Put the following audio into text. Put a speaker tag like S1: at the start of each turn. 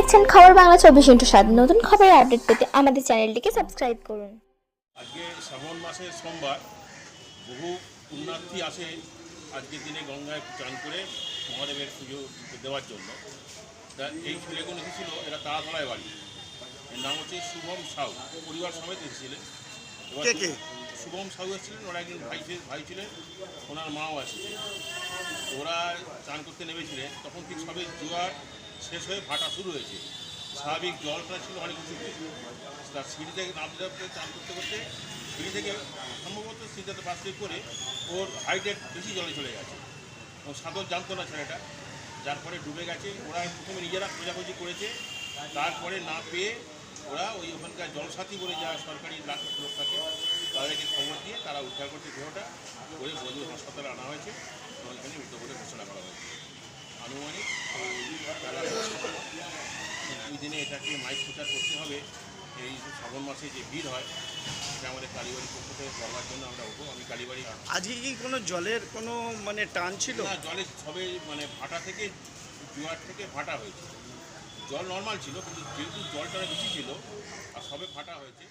S1: দেখছেন খবর বাংলা 24x7। নতুন খবরের আপডেট পেতে আমাদের চ্যানেলটিকে সাবস্ক্রাইব করুন।
S2: আজকে শ্রাবণ মাসের সোমবার বহু পুণ্যার্থী আসে আজকের দিনে গঙ্গায় চান করে মহাদেবের পুজো দেওয়ার জন্য। তা এই ছেলেগুলো এসেছিল, এরা তাড়াতলায় বাড়ি, এর নাম হচ্ছে শুভম সাউ, পরিবার সমেত এসেছিলেন। এবার শুভম সাউ এসেছিলেন, ওরা একজন ভাই ছিলেন, ওনার মাও আসছে। ওরা চান করতে নেমেছিলেন, তখন ঠিক সবে জোয়ার শেষ হয়ে ভাটা শুরু হয়েছে। স্বাভাবিক জলটা ছিল অনেক উঁচুতে, তার সিঁড়ি থেকে নামতে চান করতে করতে সিঁড়ি থেকে সম্ভবত সিঁড়িটাতে বাস্কেট করে ওর হাইটের বেশি জলে চলে গেছে এবং সাঁতার জানতো না ছেলেটা, যার পরে ডুবে গেছে। ওরা প্রথমে নিজেরা খোঁজাখুঁজি করেছে, তারপরে না পেয়ে ওরা ওই ওখানকার জলসাথী বলে যা সরকারি লোক থাকে তাদেরকে খবর দিয়ে তারা উদ্ধার করতে দেহটা করে বদল হাসপাতালে আনা হয়েছে এবং এখানে মৃত বলে ঘোষণা করা হয়েছে। আনুমানিক দুই দিনে এটাকে মাইক প্রচার করতে হবে। এই শ্রাবণ মাসে যে ভিড় হয় সেটা আমাদের কালীবাড়ির পক্ষ থেকে করবার জন্য আমরা হবো। আমি কালীবাড়ি
S3: আজকে কি কোনো জলের কোনো টান ছিল
S2: না, জলে সবে ভাটা থেকে জোয়ার থেকে ভাটা হয়েছে। জল নর্মাল ছিল, কিন্তু যেহেতু জলটা বেশি ছিল আর সবে ভাটা হয়েছে।